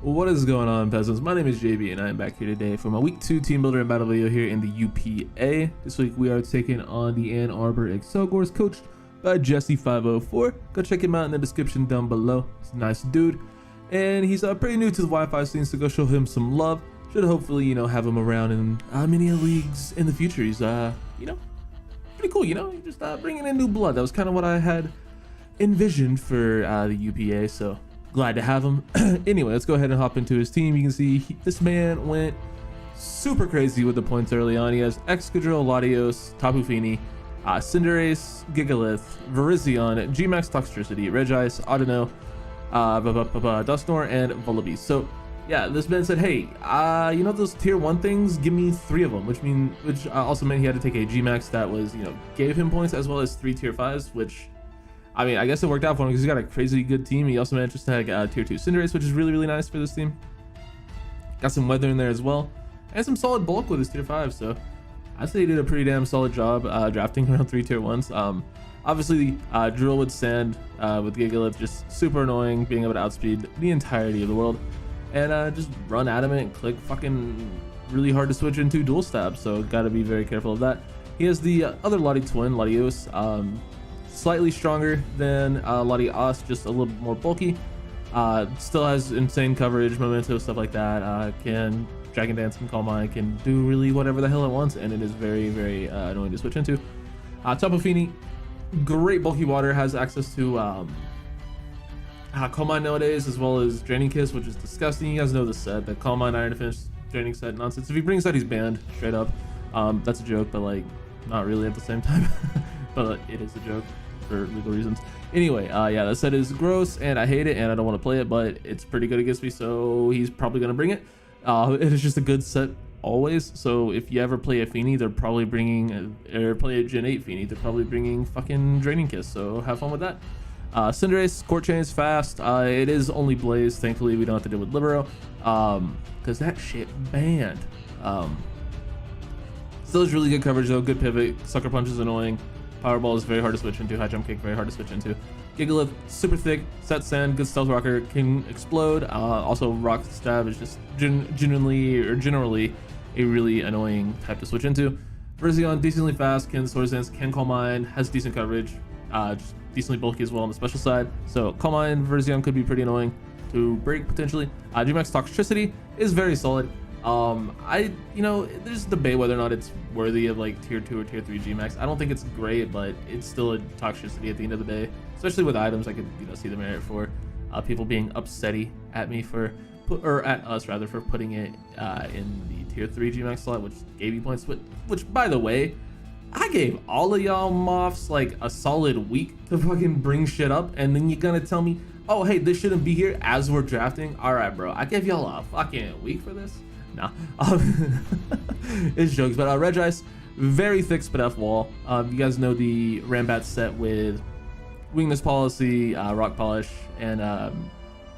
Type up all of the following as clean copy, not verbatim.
What is going on, peasants? My name is JB and I am back here today for my week 2 team builder and battle video here in the UPA. This week we are taking on the Arbor Accelgors, coached by Jesse504. Go check him out in the description down below. He's a nice dude and he's pretty new to the Wi-Fi scene, so go show him some love. Should hopefully, have him around in many leagues in the future. He's pretty cool, just bringing in new blood. That was kind of what I had envisioned for the UPA, so glad to have him. Anyway, let's go ahead and hop into his team. You can see this man went super crazy with the points early on. He has Excadrill, Latios, Tapu Fini, Cinderace, Gigalith, Virizion, Gmax Toxtricity, Regice, Audino, Dusknoir, and Vullaby. So yeah, this man said, hey, those tier 1 things, give me 3 of them, which also meant he had to take a Gmax that was, gave him points, as well as 3 tier 5s, which I guess it worked out for him because he's got a crazy good team. He also managed to snag tier 2 Cinderace, which is really nice for this team. Got some weather in there as well, and some solid bulk with his tier 5. So I'd say he did a pretty damn solid job drafting around 3 tier 1s. Obviously, Drill with Sand with Gigalith, just super annoying, being able to outspeed the entirety of the world, and just run adamant and click fucking really hard to switch into dual stab. So gotta be very careful of that. He has the other Lottie twin, Latios. Slightly stronger than Latios, just a little bit more bulky. Still has insane coverage, memento, stuff like that. Can Dragon Dance, can Calm Mind, can do really whatever the hell it wants, and it is very annoying to switch into. Tapu Fini, great bulky water, has access to Calm Mind nowadays, as well as Draining Kiss, which is disgusting. You guys know the set, the Calm Mind Iron Finish Draining set nonsense. If he brings that, he's banned straight up. That's a joke, but like not really at the same time. But it is a joke for legal reasons. Anyway, yeah, that set is gross and I hate it and I don't want to play it, but it's pretty good against me, so he's probably gonna bring it. It is just a good set always. So if you ever play a Fini, they're probably bringing, or play a Gen 8 Fini, they're probably bringing fucking Draining Kiss. So have fun with that. Cinderace, Court Chain's fast. It is only Blaze. Thankfully, we don't have to deal with Libero, because that shit banned. Still has really good coverage though. Good pivot. Sucker Punch is annoying. Powerball is very hard to switch into. High Jump Kick, very hard to switch into. Gigalith, super thick. Set Sand, good Stealth Rocker, can explode. Also, Rock Stab is just generally a really annoying type to switch into. Virizion, decently fast, can Sword Dance, can Calm Mind, has decent coverage, just decently bulky as well on the special side. So Calm Mind, Virizion could be pretty annoying to break potentially. Gmax Toxtricity is very solid. There's debate whether or not it's worthy of like tier 2 or tier 3 Gmax. I don't think it's great, but it's still a toxicity at the end of the day, especially with items. I could see the merit for people being upsetty at me at us rather, for putting it in the tier 3 Gmax slot, which gave you points, which by the way, I gave all of y'all moths like a solid week to fucking bring shit up, and then you're gonna tell me, oh hey, this shouldn't be here as we're drafting. All right, bro, I gave y'all a fucking week for this. Nah, it's jokes. But Regice, very thick Spadef wall. You guys know the Rambat set with Wingless Policy, Rock Polish, and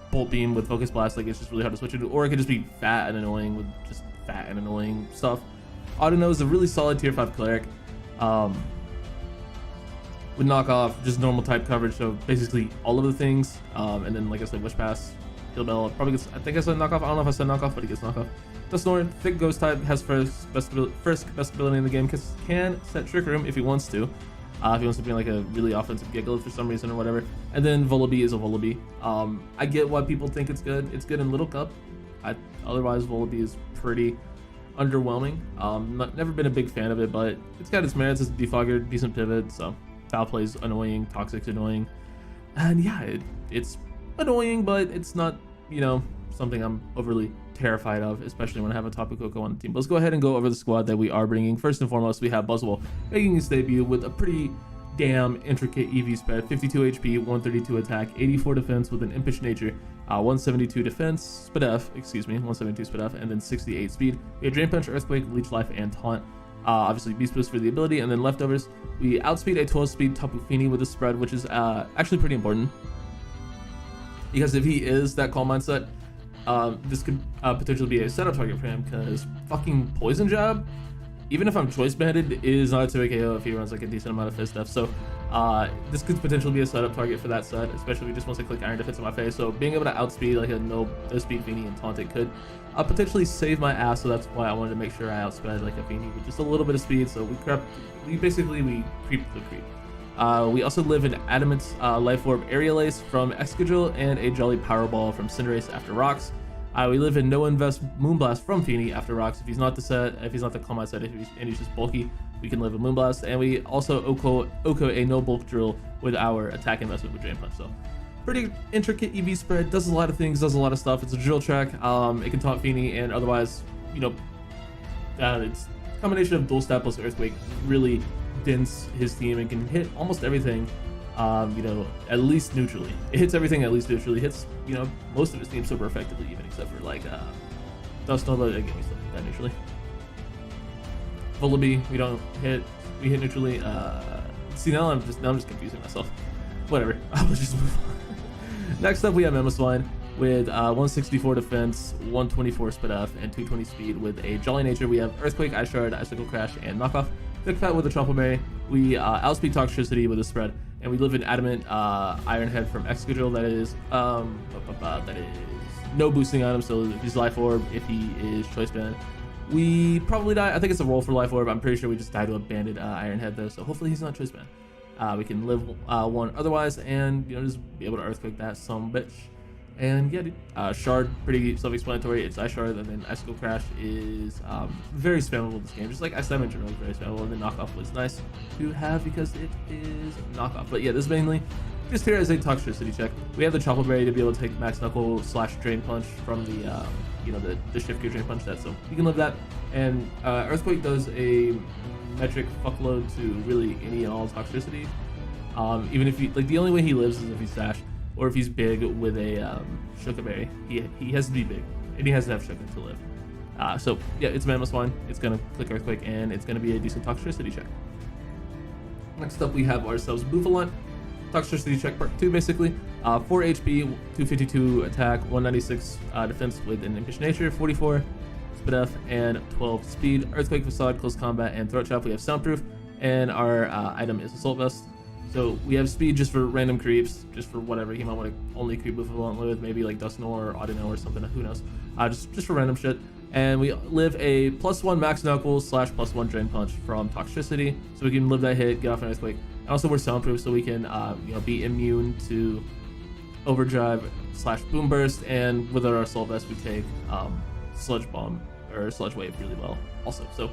Bolt Beam with Focus Blast. Like, it's just really hard to switch into, or it could just be fat and annoying with just fat and annoying stuff. Audino is a really solid tier 5 cleric. With knockoff, just normal type coverage, so basically all of the things. And then, like I said, Wish Pass, Heal Bell probably gets, I think I said knockoff. I don't know if I said knockoff, but he gets knockoff. Dusknoir, thick ghost type, has first best ability in the game, can set Trick Room if he wants to. If he wants to be like a really offensive Gigalith for some reason or whatever. And then Vullaby is a Vullaby. I get why people think it's good. It's good in Little Cup. Otherwise, Vullaby is pretty underwhelming. Never been a big fan of it, but it's got its merits. It's a defogger, decent pivot. So foul plays annoying, toxic's annoying, and yeah, it's annoying, but it's not something I'm overly terrified of, especially when I have a Tapu Koko on the team. But let's go ahead and go over the squad that we are bringing. First and foremost, we have Buzzwole making his debut with a pretty damn intricate EV spread: 52 HP, 132 attack, 84 defense with an impish nature, 172 defense, 172 Spadef, and then 68 speed. We have Drain Punch, Earthquake, Leech Life, and Taunt. Obviously Beast Boost for the ability, and then leftovers, we outspeed a 12 speed Tapu Fini with a spread, which is actually pretty important, because if he is that Calm Mind set, this could potentially be a setup target for him, because fucking Poison Jab even if I'm choice banded, it is not a 2 KO if he runs like a decent amount of fist def. So this could potentially be a setup target for that set, especially if he just wants to click Iron Defense in my face. So being able to outspeed like a no speed Feeny and taunt it could potentially save my ass. So that's why I wanted to make sure I outsped like a Feeny with just a little bit of speed. So we creep the creep. We also live in Adamant Life Orb Aerial Ace from Excadrill and a Jolly Powerball from Cinderace after Rocks. We live in No Invest Moonblast from Feeny after Rocks. If he's not the set, if he's not the Calm Mind set, and he's just bulky, we can live a Moonblast. And we also Oko a no bulk drill with our attack investment with Drain Punch. So pretty intricate EV spread, does a lot of things, does a lot of stuff. It's a drill track. It can taunt Feeny, and otherwise, you know, it's a combination of dual stat plus Earthquake really dents his team and can hit almost everything. You know, at least neutrally. It hits everything at least neutrally. Hits, you know, most of his team super effectively, even except for like Dust Nova. Again, we still hit that neutrally. Vullaby, we hit neutrally. See, now I'm just confusing myself. Whatever. I will just move on. Next up, we have Mamoswine with 164 defense, 124 speed F, and 220 speed with a Jolly Nature. We have Earthquake, Ice Shard, Icicle Crash, and Knockoff. Thick Fat with a Trumpet Berry. We outspeed Toxtricity with a spread, and we live in Adamant Iron Head from Excadrill. That is no boosting on him, so if he's Life Orb, if he is choice banned, we probably die. I think it's a roll for Life Orb. I'm pretty sure we just died to a banded Iron Head though, so hopefully he's not choice banned. We can live one otherwise, and you know, just be able to Earthquake that some bitch. And yeah, dude, Shard, pretty self-explanatory. It's Ice Shard, and then Icicle Crash is very spammable this game. Just like Ice Diamond is very spammable, and then Knockoff was nice to have because it is Knockoff. But yeah, this is mainly just here as a Toxtricity check. We have the Trumpet Berry to be able to take Max Knuckle / Drain Punch from the you know, the Shift Gear Drain Punch set, so you can live that. And Earthquake does a metric fuckload to really any and all Toxtricity. Even if like the only way he lives is if he's Sash, or if he's big with a Shuka Berry. He has to be big, and he has to have Shuka to live. So yeah, it's Mamoswine. It's gonna click Earthquake, and it's gonna be a decent Toxtricity check. Next up, we have ourselves BOUFFALANT. Toxtricity check part 2, basically. 4 HP, 252 attack, 196 defense with an Impish Nature, 44 speed F, and 12 speed. Earthquake, Facade, Close Combat, and Throat Chop. We have Soundproof, and our item is Assault Vest. So we have speed just for random creeps, just for whatever he might want to only creep BOUFFALANT with, maybe like Dusknoir or Audino or something, who knows. Just for random shit. And we live a +1 Max Knuckles / +1 Drain Punch from Toxtricity, so we can live that hit, get off an Earthquake. And also we're soundproof, so we can you know, be immune to Overdrive / Boom Burst, and with our Assault Vest we take Sludge Bomb or Sludge Wave really well also. So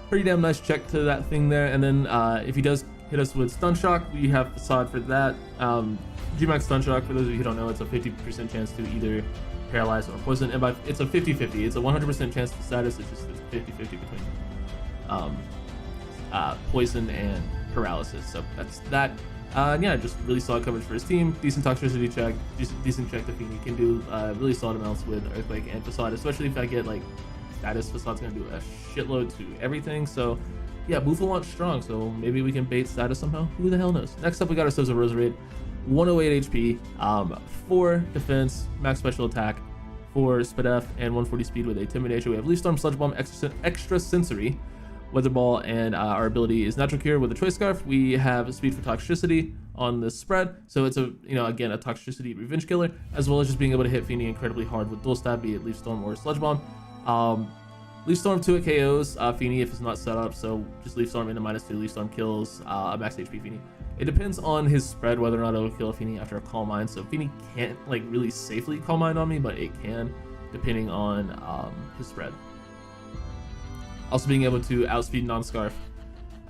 pretty damn nice check to that thing there. And then if he does hit us with Stun Shock, we have Facade for that. Gmax Stun Shock, for those of you who don't know, it's a 50% chance to either paralyze or poison, and it's a 50-50. It's a 100% chance to status. It's just 50-50 between poison and paralysis. So that's that. Yeah, just really solid coverage for his team. Decent Toxtricity check, decent check that Feeny can do really solid amounts with Earthquake and Facade, especially if I get like status. Facade's gonna do a shitload to everything. So yeah, BOUFFALANT strong, so maybe we can bait status somehow. Who the hell knows? Next up, we got ourselves a Roserade. 108 HP, 4 defense, max special attack, 4 speed F, and 140 speed with a Timid Nature. We have Leaf Storm, Sludge Bomb, extra sensory, Weather Ball, and our ability is Natural Cure with a Choice Scarf. We have speed for Toxtricity on the spread, so it's a, you know, again, a Toxtricity revenge killer, as well as just being able to hit Feeny incredibly hard with dual stab, be it Leaf Storm or Sludge Bomb. Leaf Storm 2 KOs Feeny if it's not set up, so just Leaf Storm into -2. Leaf Storm kills a max HP Feeny. It depends on his spread whether or not it'll kill a Feeny after a Calm Mind, so Feeny can't like really safely Calm Mind on me, but it can, depending on his spread. Also being able to outspeed non-scarf.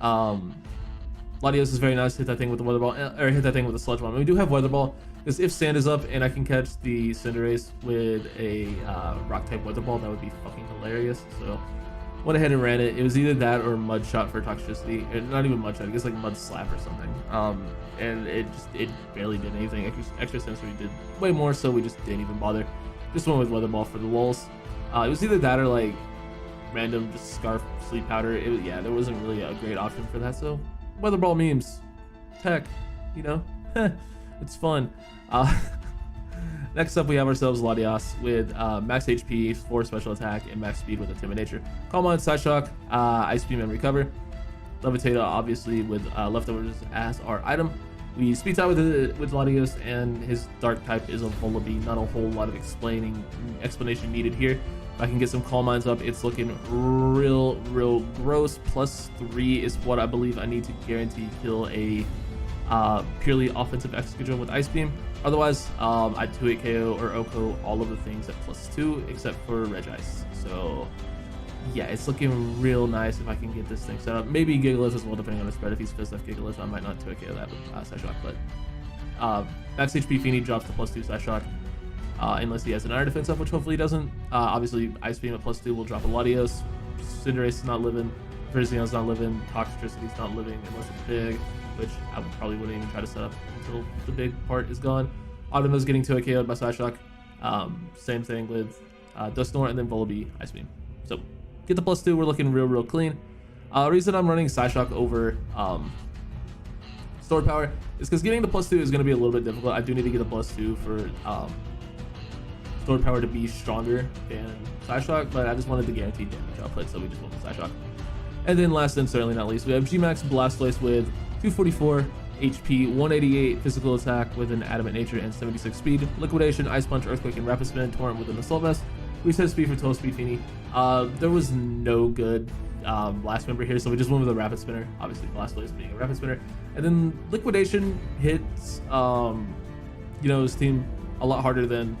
Latios is very nice. Hit that thing with the Weather Ball, or hit that thing with the Sludge Bomb. And we do have Weather Ball, because if Sand is up and I can catch the Cinderace with a Rock type Weather Ball, that would be fucking hilarious. So went ahead and ran it. It was either that or Mud Shot for Toxtricity. Not even Mud Shot, I guess like Mud Slap or something. And it barely did anything. Extra sensory did way more, so we just didn't even bother. Just went with Weather Ball for the lulz. It was either that or like random just Scarf Sleep Powder. Yeah, there wasn't really a great option for that, so Weather Ball memes, tech, you know, it's fun. Next up, we have ourselves Latias with max HP, 4 special attack, and max speed with a Timid Nature. Calm on, Side Shock, Ice Beam, and Recover. Levitator, obviously, with Leftovers as our item. We speed time with Latios, and his dark type is a Volibee. Not a whole lot of explanation needed here. If I can get some Calm Minds up, it's looking real gross. +3 is what I believe I need to guarantee kill a purely offensive Excadrill with Ice Beam. Otherwise, I'd 2-hit KO or OHKO all of the things at +2 except for Regice. So yeah, it's looking real nice if I can get this thing set up. Maybe Gigalith as well, depending on the spread. If he's pissed off Gigalith, I might not 2-hit KO that with Side Shock. But max HP Feeny drops to +2 Side Shock. Unless he has an Iron Defense up, which hopefully he doesn't. Obviously, Ice Beam at +2 will drop a Latios. Cinderace is not living. Virizion not living. Toxtricity's not living unless it's big, which I probably wouldn't even try to set up until the big part is gone. Audino's getting 2-hit KO'd by Side Shock. Same thing with Dusknoir, and then Volibee Ice Beam. So get the +2. We're looking real clean. Reason I'm running Side Shock over Sword Power is because getting the +2 is going to be a little bit difficult. I do need to get a +2 for Sword Power to be stronger than Side Shock, but I just wanted the guaranteed damage output, so we just went with Side Shock. And then last and certainly not least, we have Gmax Blastoise with 244 HP, 188 physical attack with an Adamant Nature and 76 speed. Liquidation, Ice Punch, Earthquake, and Rapid Spin, Torrent with an Assault Vest. Reset speed for 12 speed Feeny. There was no good last member here, so we just went with a Rapid Spinner. Obviously, Blastoise being a Rapid Spinner. And then Liquidation hits, his team a lot harder than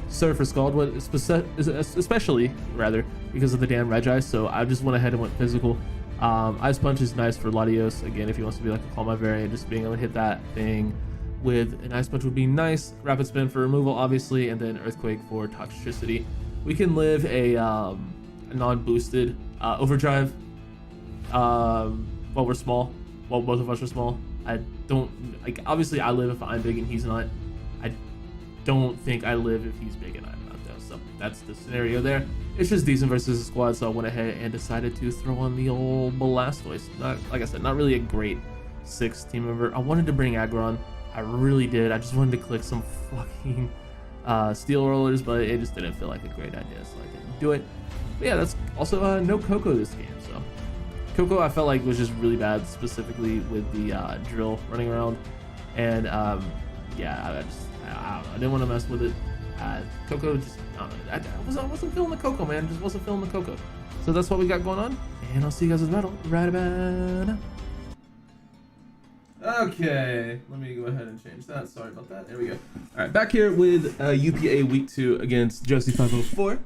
Surfer Scald, especially because of the damn Regice. So I just went ahead and went physical. Ice Punch is nice for Latios. Again, if he wants to be like a Calm Mind variant, just being able to hit that thing with an Ice Punch would be nice. Rapid Spin for removal, obviously, and then Earthquake for Toxtricity. We can live a non-boosted Overdrive while we're small, while both of us are small. I don't, obviously I live if I'm big and he's not. I don't think I live if he's big and I'm not, though. So that's the scenario there. It's just decent versus the squad, so I went ahead and decided to throw on the old Blastoise. Not, like I said, not really a great 6 team member. I wanted to bring Aggron. I really did. I just wanted to click some fucking Steel Rollers, but it just didn't feel like a great idea, so I didn't do it. But yeah, that's also no Coco this game. So Coco I felt like was just really bad, specifically with the drill running around, and yeah, I didn't want to mess with it. Coco just, I wasn't feeling the Coco, man. Just wasn't feeling the Coco. So that's what we got going on, and I'll see you guys with the battle right about now. Okay, let me go ahead and change that. Sorry about that. There we go. All right, back here with UPA Week 2 against Jesse504.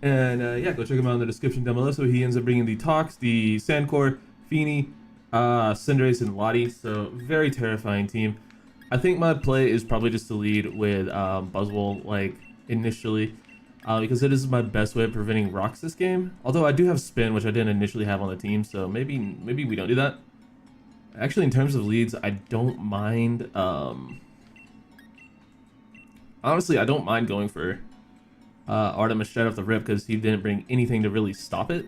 And yeah, go check him out in the description down below. So he ends up bringing the Tox, the Sandcore, Feeny, Cinderace, and Lottie. So very terrifying team. I think my play is probably just to lead with Buzzwole, like, initially. Because it is my best way of preventing rocks this game. Although I do have Spin, which I didn't initially have on the team. So maybe we don't do that. Actually, in terms of leads, I don't mind, honestly, I don't mind going for Artemis straight off the rip because he didn't bring anything to really stop it.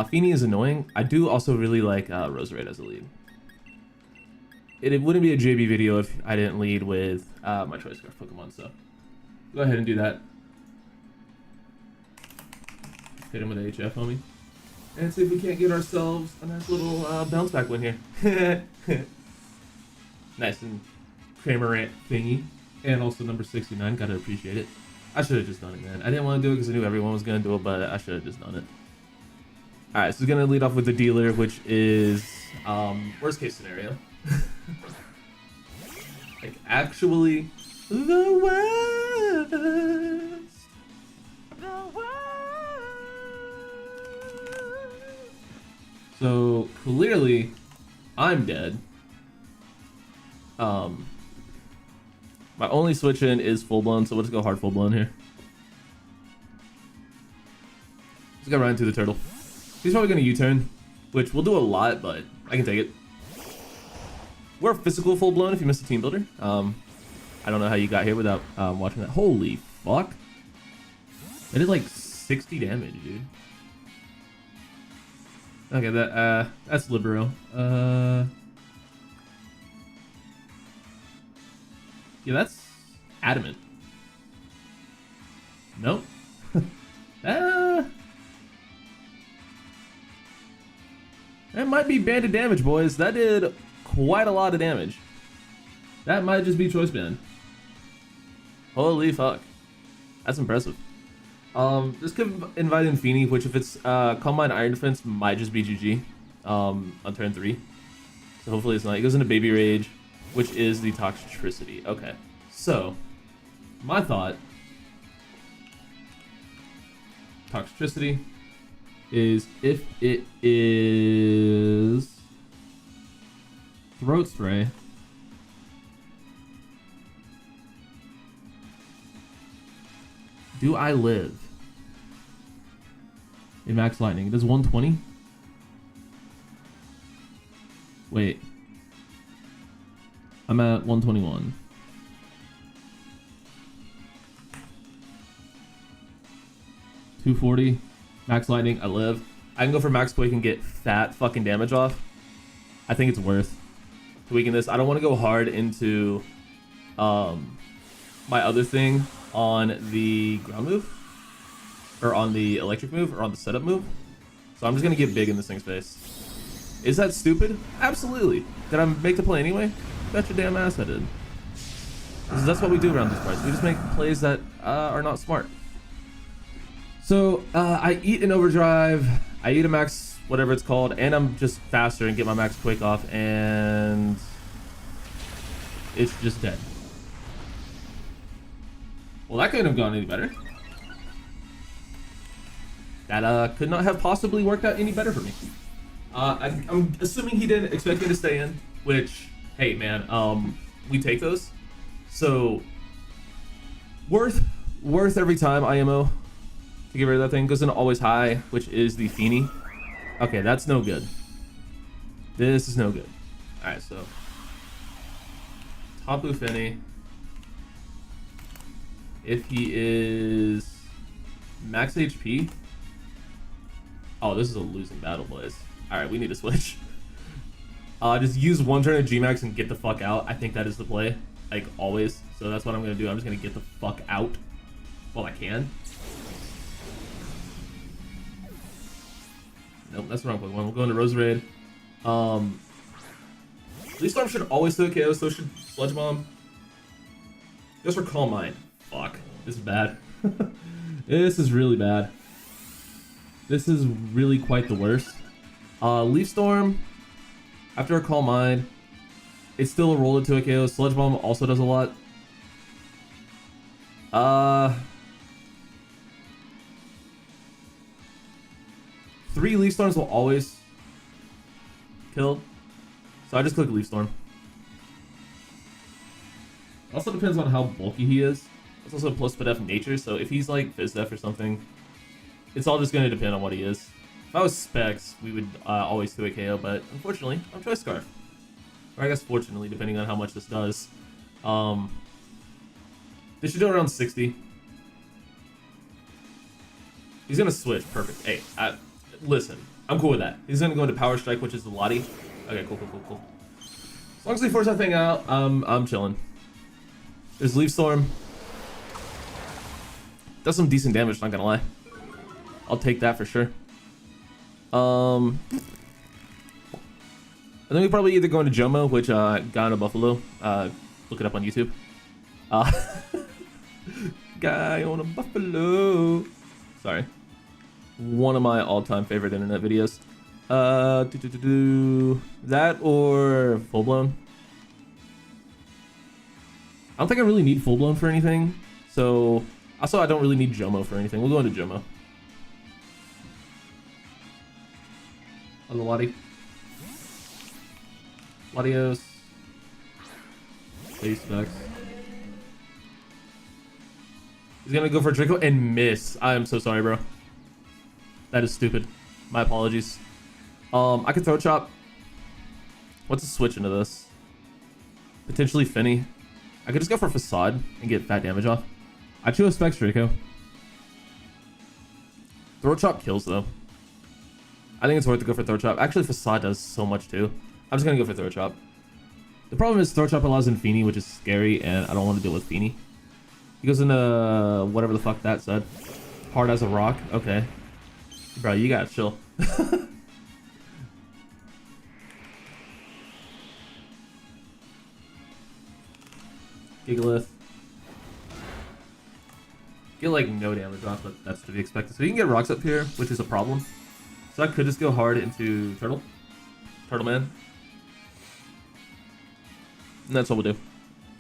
Feeny is annoying. I do also really like Roserade as a lead. It wouldn't be a JB video if I didn't lead with my Choice Scarf Pokemon, so go ahead and do that. Hit him with HF, homie. And see if we can't get ourselves a nice little bounce back win here. Nice and Kramerant thingy. And also number 69, gotta appreciate it. I should have just done it, man. I didn't want to do it because I knew everyone was gonna do it, but I should have just done it. Alright, so we're gonna lead off with the dealer, which is worst case scenario. Like, actually, the worst. So clearly, I'm dead. My only switch in is full blown, so let's go hard full blown here. Just got right into the turtle. He's probably gonna U-turn, which will do a lot, but I can take it. We're physical full blown if you missed a team builder. I don't know how you got here without watching that. Holy fuck! It did like 60 damage, dude. Okay, that's Libero. Yeah, Adamant. Nope. That might be banded damage, boys. That did quite a lot of damage. That might just be choice band. Holy fuck. That's impressive. This could invite in Feeny, which if it's Combine Iron Defense might just be GG on turn 3. So hopefully it's not. It goes into Baby Rage, which is the Toxicity. Okay. So, my thought, Toxicity is if it is Throat Spray, do I live in Max Lightning? It does 120? Wait. I'm at 121. $240. Max Lightning, I live. I can go for Max Quake and get fat fucking damage off. I think it's worth to weaken this. I don't want to go hard into my other thing on the ground move, or on the electric move, or on the setup move. So I'm just gonna get big in this thing's face. Is that stupid? Absolutely. Did I make the play anyway? Bet your damn ass I did. Because that's what we do around this price. We just make plays that are not smart. So I eat an overdrive, I eat a max whatever it's called, and I'm just faster and get my max quick off, and it's just dead. Well, that couldn't have gone any better. That could not have possibly worked out any better for me. I'm assuming he didn't expect me to stay in, which, hey man, we take those. So, worth every time IMO to get rid of that thing. Goes into Always High, which is the Feeny. Okay, that's no good. This is no good. Alright, so top blue Finny. If he is max HP. Oh, this is a losing battle, boys. Alright, we need to switch. Just use one turn of G-Max and get the fuck out. I think that is the play, like always. So that's what I'm gonna do. I'm just gonna get the fuck out while I can. Nope, that's the wrong Pokemon. We'll go into Roserade. Leaf Storm should always do a KO, so should Sludge Bomb. Just for Calm Mind. Fuck. This is bad. This is really bad. This is really quite the worst. Leaf Storm, after a Calm Mind, it's still a roll into a KO. Sludge Bomb also does a lot. 3 Leaf Storms will always kill. So I just click Leaf Storm. Also depends on how bulky he is. It's also plus Spidef nature, so if he's like Fizdef or something, it's all just going to depend on what he is. If I was Specs, we would always do a KO, but unfortunately, I'm Choice Scarf. Or I guess fortunately, depending on how much this does. This should do around 60. He's going to switch. Perfect. Hey, listen, I'm cool with that. He's going to go into Power Strike, which is the Lottie. Okay, cool. As long as they force that thing out, I'm chilling. There's Leaf Storm. Does some decent damage, not gonna lie. I'll take that for sure. And then we probably either go into Jomo, which Guy on a Buffalo. Look it up on YouTube. Guy on a Buffalo. Sorry. One of my all-time favorite internet videos. That or Full Blown. I don't think I really need Full Blown for anything. So, also I don't really need Jomo for anything. We'll go into Jomo. Hello, Lottie. Latios. Face Specs. He's gonna go for Draco and miss. I am so sorry, bro. That is stupid. My apologies. I could Throat Chop. What's a switch into this? Potentially Finny. I could just go for Facade and get fat damage off. I choose Specs Draco. Throat Chop kills though. I think it's worth to go for Throat Chop. Actually, Facade does so much too. I'm just gonna go for Throat Chop. The problem is Throat Chop allows Infini, which is scary, and I don't want to deal with Feeny. He goes into whatever the fuck that said. Hard as a rock. Okay. Bro, you gotta chill. Gigalith. Get like no damage off, but that's to be expected. So you can get rocks up here, which is a problem. So I could just go hard into Turtle. Turtle Man. And that's all we'll do.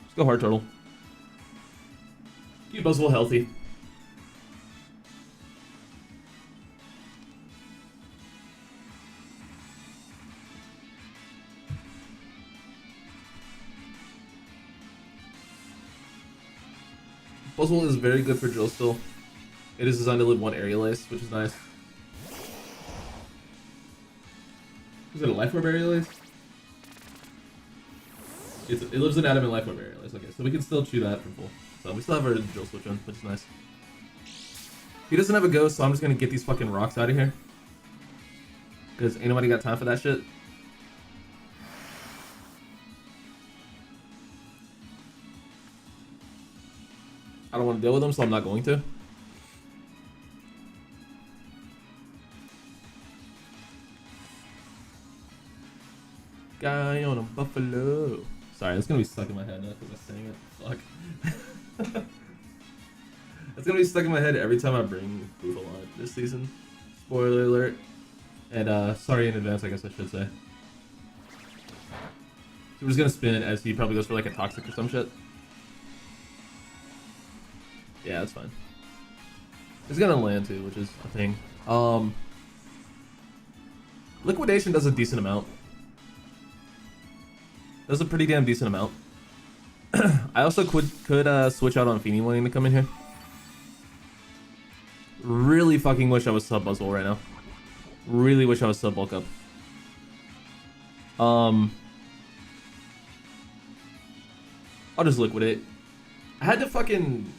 Just go hard Turtle. Keep Buzzwole healthy. Buzzwole is very good for drill still. It is designed to live one area lace, which is nice. Is it a life orb area lace? It lives in adamant life orb area lace. Okay, so we can still chew that for full. So we still have our drill switch on, which is nice. He doesn't have a ghost, so I'm just gonna get these fucking rocks out of here. Because ain't nobody got time for that shit. I don't want to deal with them, so I'm not going to. Guy on a buffalo. Sorry, that's gonna be stuck in my head now because I'm saying it. Fuck. That's gonna be stuck in my head every time I bring BOUFFALANT this season. Spoiler alert. And sorry in advance, I guess I should say. So we're just gonna spin as he probably goes for like a toxic or some shit. Yeah, that's fine. He's gonna land too, which is a thing. Liquidation does a decent amount. Does a pretty damn decent amount. I also could switch out on Feeny wanting to come in here. Really fucking wish I was sub Buzzwole right now. Really wish I was sub bulk up. I'll just liquidate. I had to fucking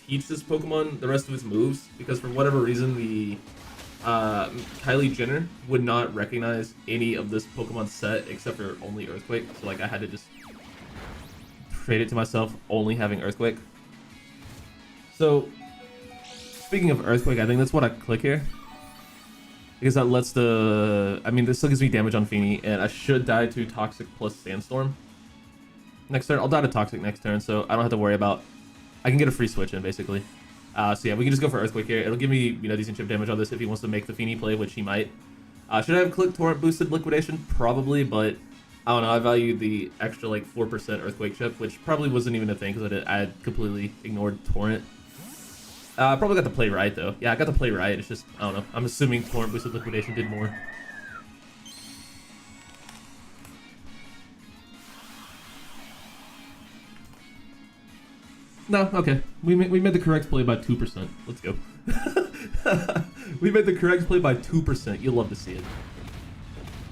teach this Pokemon the rest of its moves because for whatever reason the Kylie Jenner would not recognize any of this Pokemon set except for only Earthquake. So like I had to just trade it to myself only having Earthquake. So speaking of Earthquake, I think that's what I click here. Because that lets the... I mean, this still gives me damage on Feeny, and I should die to Toxic plus Sandstorm. Next turn, I'll die to Toxic next turn, so I don't have to worry about... I can get a free switch in, basically. So yeah, we can just go for Earthquake here. It'll give me, you know, decent chip damage on this if he wants to make the Feeny play, which he might. Should I have clicked Torrent boosted Liquidation? Probably, but I don't know. I value the extra, like, 4% Earthquake chip, which probably wasn't even a thing because I had completely ignored Torrent. I probably got to play right, though. Yeah, I got to play right. It's just, I don't know. I'm assuming Torrent boosted Liquidation did more. No, okay. We made the correct play by 2%. Let's go. We made the correct play by 2%. You'll love to see it.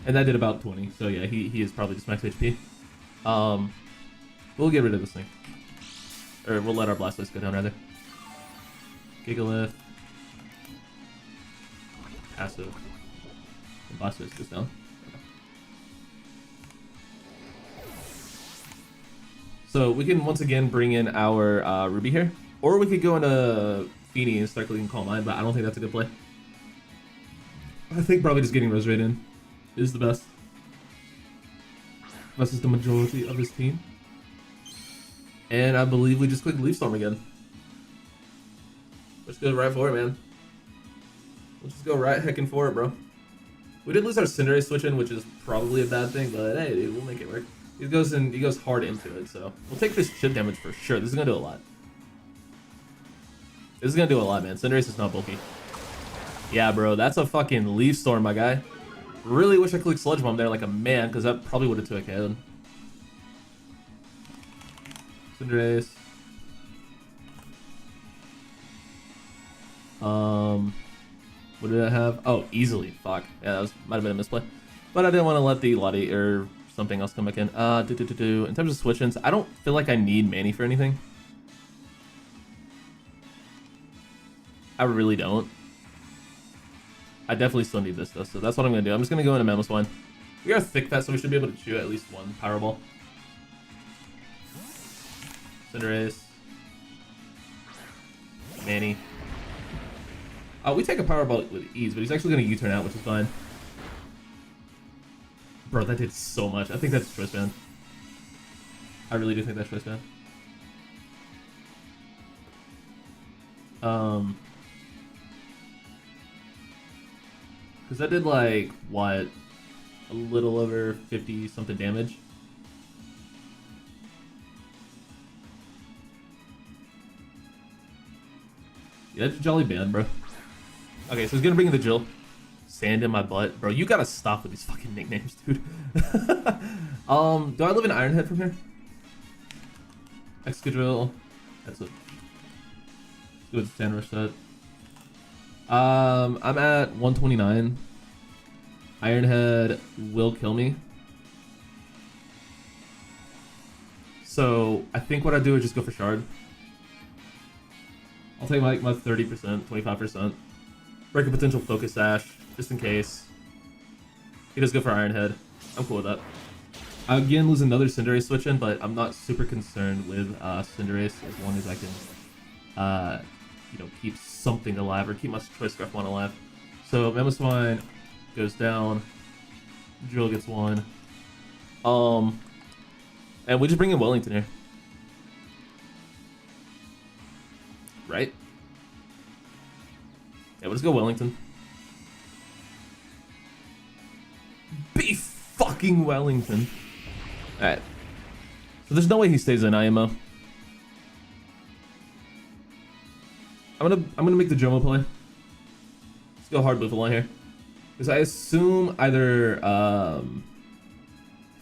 And that did about 20. So yeah, he is probably just max HP. We'll get rid of this thing. Or we'll let our Blastoise go down, rather. Gigalith. Passive. And Blastoise goes down. So we can once again bring in our Ruby here. Or we could go into Feeny and start clicking Calm Mind, but I don't think that's a good play. I think probably just getting Roserade in is the best. Versus the majority of his team. And I believe we just click Leaf Storm again. Let's go right for it, man. Let's just go right heckin' for it, bro. We did lose our Cinderace switch in, which is probably a bad thing, but hey, dude, we'll make it work. He goes hard into it, so we'll take this chip damage for sure. This is gonna do a lot. This is gonna do a lot, man. Cinderace is not bulky. Yeah, bro, that's a fucking Leaf Storm, my guy. Really wish I clicked Sludge Bomb there like a man, because that probably would have took a hit. Cinderace. What did I have? Oh, easily. Fuck. Yeah, that might have been a misplay. But I didn't want to let the Lottie or something else come back in. In terms of switch-ins, I don't feel like I need Manny for anything. I really don't. I definitely still need this though, so that's what I'm gonna do. I'm just gonna go into Mamoswine. We are thick fat, so we should be able to chew at least one Powerball. Cinderace. Manny. We take a Powerball with ease, but he's actually going to U-turn out, which is fine. Bro, that did so much. I think that's choice band. I really do think that's choice band. Because that did like, what? A little over 50 something damage. Yeah, that's a jolly band, bro. Okay, so he's gonna bring in the Jill. Sand in my butt. Bro, you gotta stop with these fucking nicknames, dude. Do I live in Ironhead from here? Excadrill. That's it. Let's go with the standard set. I'm at 129. Ironhead will kill me. So I think what I do is just go for Shard. I'll take like my 30%, 25%. Break a potential Focus Sash, just in case. He does go for Ironhead. I'm cool with that. I again lose another Cinderace switch in, but I'm not super concerned with Cinderace as long as I can, you know, keep something alive or keep my Choice Scarf one alive. So Mamoswine goes down. Drill gets one. And we just bring in Wellington here. Right? Yeah, we'll just go Wellington. Be fucking Wellington. Alright. So there's no way he stays in IMO. I'm gonna make the Jomo play. Let's go hard Bouffalant here. Because I assume either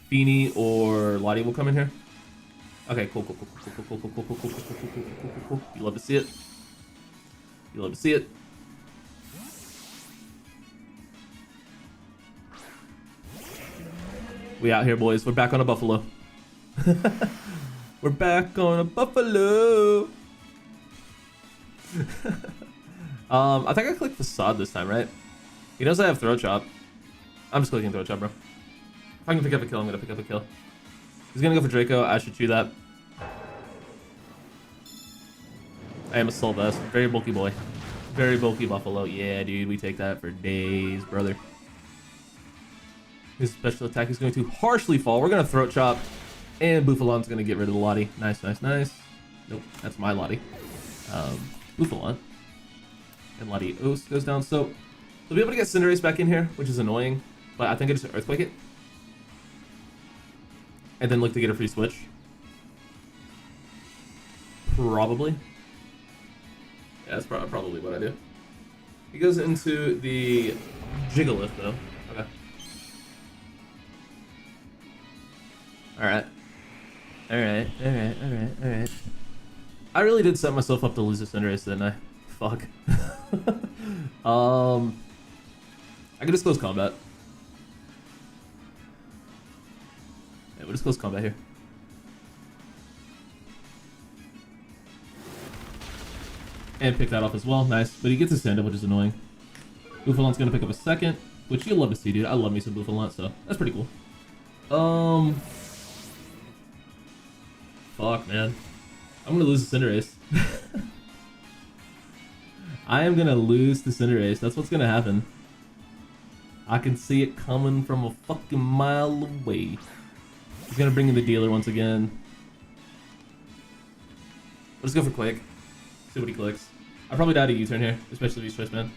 Feeny or Lottie will come in here. Okay, cool. You love to see it. You love to see it. We out here, boys. We're back on a buffalo. We're back on a buffalo. I think I clicked Facade this time, right? He knows I have Throat Chop. I'm just clicking Throat Chop, bro. If I can pick up a kill, I'm gonna pick up a kill. He's gonna go for Draco. I should chew that. I am a Soul Vest. Very bulky boy. Very bulky buffalo. Yeah, dude. We take that for days, brother. His special attack is going to harshly fall. We're gonna Throat Chop. And Bouffalant's gonna get rid of the Lottie. Nice. Nope, that's my Lottie. Bouffalant. And Lottie Os goes down. So we'll be able to get Cinderace back in here, which is annoying. But I think I just Earthquake it. And then look to get a free switch. Probably. Yeah, that's probably what I do. He goes into the Jigglypuff though. Okay. Alright. I really did set myself up to lose this Cinderace, didn't I? Fuck. I could just close combat. Yeah, we'll just close combat here. And pick that off as well. Nice. But he gets his stand-up, which is annoying. Bouffalant's gonna pick up a second, which you'll love to see, dude. I love me some Bouffalant, so that's pretty cool. Fuck, man. I'm gonna lose the Cinderace. I am gonna lose the Cinderace. That's what's gonna happen. I can see it coming from a fucking mile away. He's gonna bring in the dealer once again. Let's go for Quake. See what he clicks. I probably died a U-turn here, especially if he's Choice Man.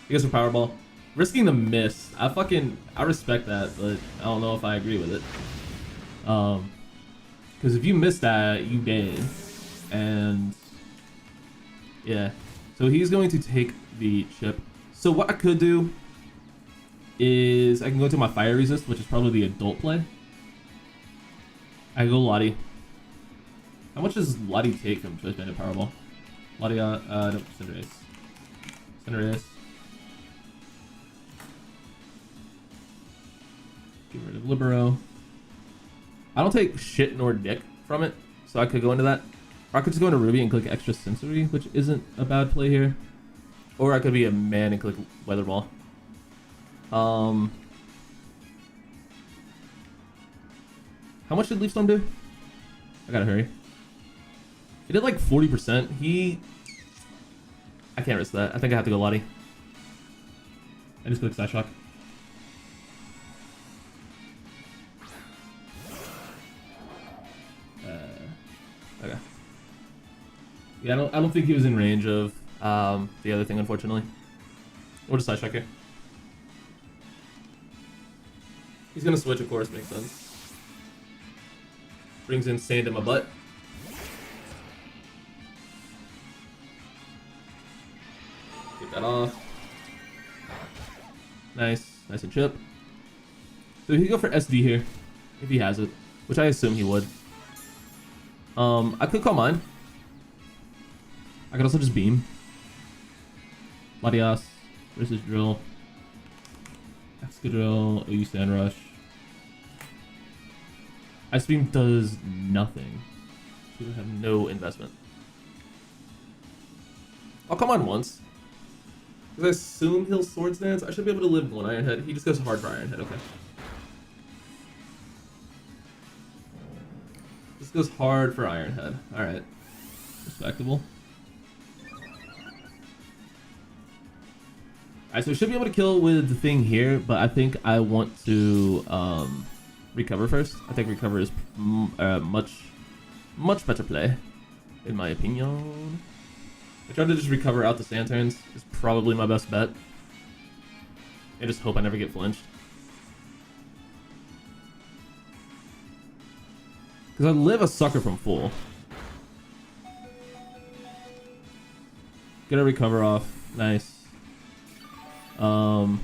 He goes for Powerball. Risking the miss. I respect that, but I don't know if I agree with it. Because if you miss that, you dead. And yeah. So he's going to take the chip. So what I could do is I can go to my Fire Resist, which is probably the adult play. I go Lottie. How much does Lottie take from Choice Bandit Powerball? Lottie, no, Cinderace. Cinderace. Get rid of Libero. I don't take shit nor dick from it, so I could go into that. Or I could just go into Ruby and click Extra Sensory, which isn't a bad play here. Or I could be a man and click Weather Ball. How much did Leaf Storm do? I gotta hurry. He did like 40%. I can't risk that. I think I have to go Lottie. I just click Side Shock. Okay. Yeah, I don't think he was in range of the other thing, unfortunately. We'll just Side Shock here. He's gonna switch, of course, makes sense. Brings in sand in my butt. Get that off. Nice. Nice and chip. So he could go for SD here, if he has it, which I assume he would. I could call mine. I could also just beam. Latias versus Drill. Excadrill, OU Sand Rush. Ice Beam does nothing. We have no investment. I'll come on once. Because I assume he'll Swords Dance. I should be able to live one Iron Head. He just goes hard for Iron Head, okay. This goes hard for Iron Head. Alright. Respectable. Alright, so we should be able to kill with the thing here, but I think I want to recover first. I think recover is much better play, in my opinion. I tried to just recover out the sand turns. Is probably my best bet. I just hope I never get flinched. Because I live a sucker from full. Get a recover off. Nice. Alright,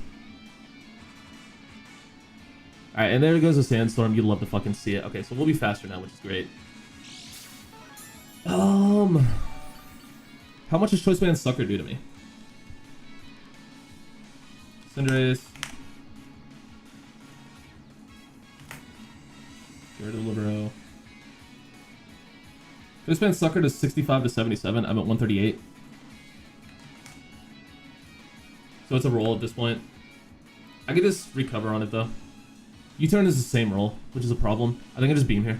and there goes a sandstorm. You'd love to fucking see it. Okay, so we'll be faster now, which is great. How much does Choice Band Sucker do to me? Cinderace. Get rid of Libero. Choice Band Sucker does 65 to 77. I'm at 138. So it's a roll at this point. I could just recover on it though. U-turn is the same roll, which is a problem. I think I just beam here.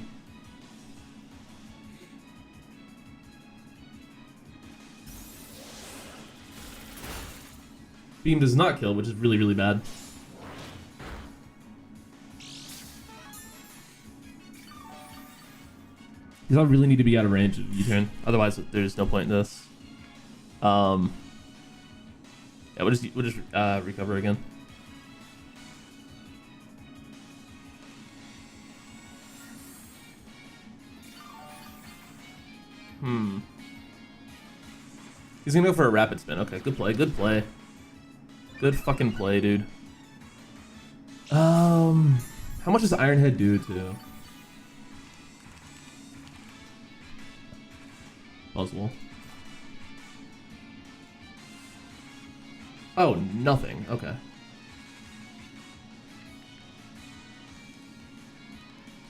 Beam does not kill, which is really, really bad. Because I really need to be out of range of U-turn. Otherwise, there's no point in this. Yeah, we'll just recover again. He's gonna go for a rapid spin. Okay, good play, good play. Good fucking play, dude. How much does Iron Head do to Buzzwole? Oh, nothing. Okay.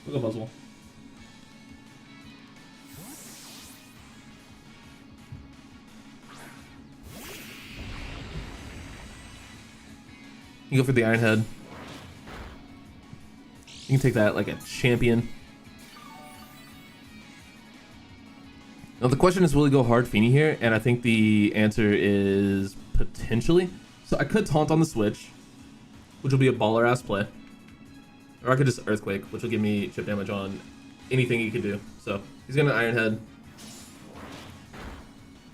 We'll go Buzzwole. You go for the Iron Head. You can take that like a champion. Now the question is, will he go hard Feeny here? And I think the answer is potentially. So I could taunt on the switch, which will be a baller ass play. Or I could just Earthquake, which will give me chip damage on anything he can do. So he's gonna Iron Head.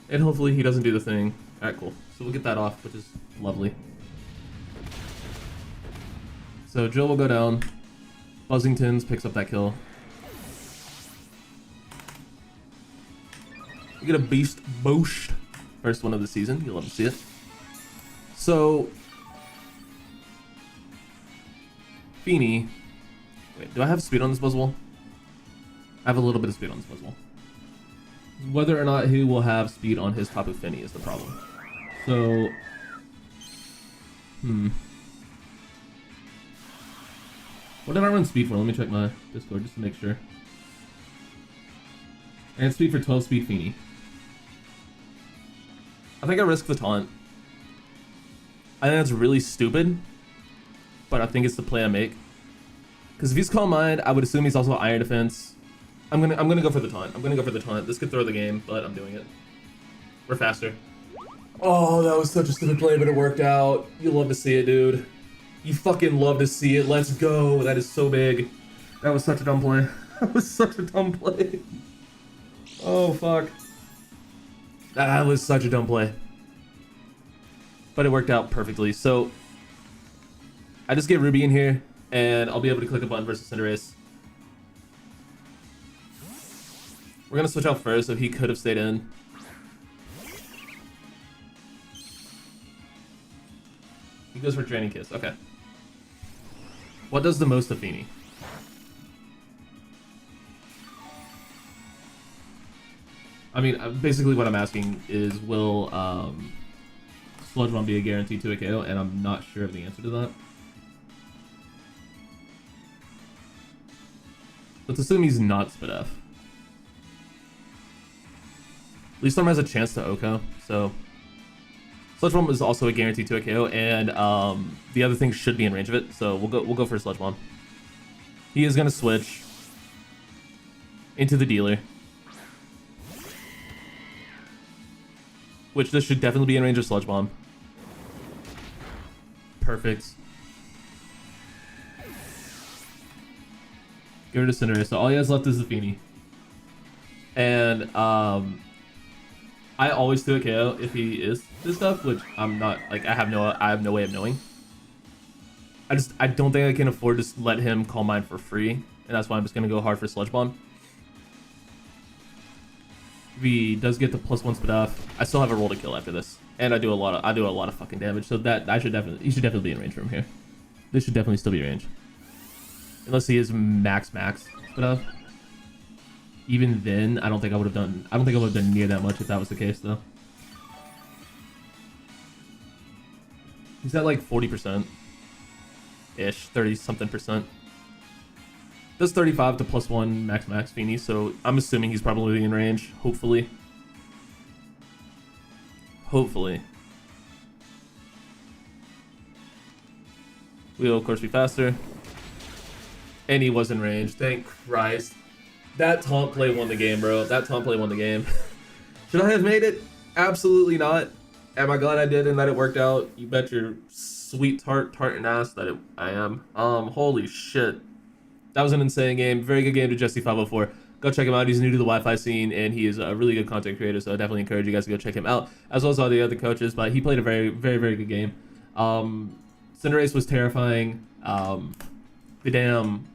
And hopefully he doesn't do the thing. Alright, cool. So we'll get that off, which is lovely. So Jill will go down. Buzzingtons picks up that kill. We get a Beast Boost. First one of the season. You'll love to see it. So Feeny. Wait, do I have speed on this Buzzwole? I have a little bit of speed on this Buzzwole. Whether or not he will have speed on his Tapu Fini is the problem. So what did I run speed for? Let me check my Discord just to make sure. And speed for 12 speed Feeny. I think I risk the taunt. I think that's really stupid, but I think it's the play I make. Because if he's Calm Mind, I would assume he's also Iron Defense. I'm gonna go for the taunt. I'm gonna go for the taunt. This could throw the game, but I'm doing it. We're faster. Oh, that was such a stupid play, but it worked out. You love to see it, dude. You fucking love to see it. Let's go. That is so big. That was such a dumb play. That was such a dumb play. Oh, fuck. That was such a dumb play. But it worked out perfectly. So, I just get Ruby in here, and I'll be able to click a button versus Cinderace. We're going to switch out first, so he could have stayed in. He goes for Draining Kiss. Okay. What does the most of Feeny? I mean, basically what I'm asking is, will Sludge Bomb be a guarantee to a KO? And I'm not sure of the answer to that. Let's assume he's not Spit F. Leaf Storm has a chance to OHKO, so Sludge Bomb is also a guarantee to a KO, and the other thing should be in range of it, so we'll go for Sludge Bomb. He is gonna switch into the dealer, which this should definitely be in range of Sludge Bomb. Perfect. Give rid of Cinderace. So all he has left is the Feeny, and I always do a KO if he is this stuff, which I'm not, like, I have no way of knowing. I don't think I can afford to let him Calm Mind for free, and that's why I'm just gonna go hard for Sludge Bomb. If he does get the +1 Spit Off, I still have a roll to kill after this, and I do a lot of fucking damage. So that he should definitely be in range from here. This should definitely still be in range, unless he is max Spit Off. Even then, I don't think I would have done near that much if that was the case, though. He's at like 40% ish, 30 something percent. Does 35 to +1 max Feeny, so I'm assuming he's probably in range. Hopefully. We'll of course be faster, and he was in range. Thank Christ. That taunt play won the game, bro. That taunt play won the game. Should I have made it? Absolutely not. Am I glad I did and that it worked out? You bet your sweet tartan ass that I am. Holy shit. That was an insane game. Very good game to Jesse504. Go check him out. He's new to the Wi-Fi scene, and he is a really good content creator, so I definitely encourage you guys to go check him out, as well as all the other coaches, but he played a very, very, very good game. Cinderace was terrifying. The damn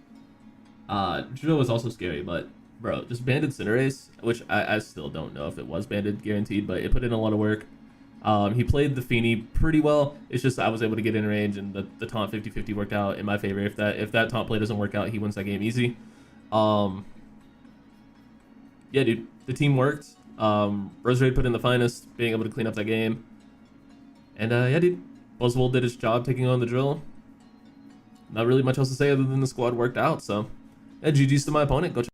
drill was also scary, but bro, just banded Cinderace, which I still don't know if it was banded guaranteed, but it put in a lot of work. He played the Feeny pretty well. It's just I was able to get in range, and the taunt 50-50 worked out in my favor. If that taunt play doesn't work out, he wins that game easy. Yeah, dude, the team worked. Roserade put in the finest, being able to clean up that game. And yeah, dude, Buzzwole did his job taking on the drill. Not really much else to say other than the squad worked out. So yeah, GG's to my opponent. Go check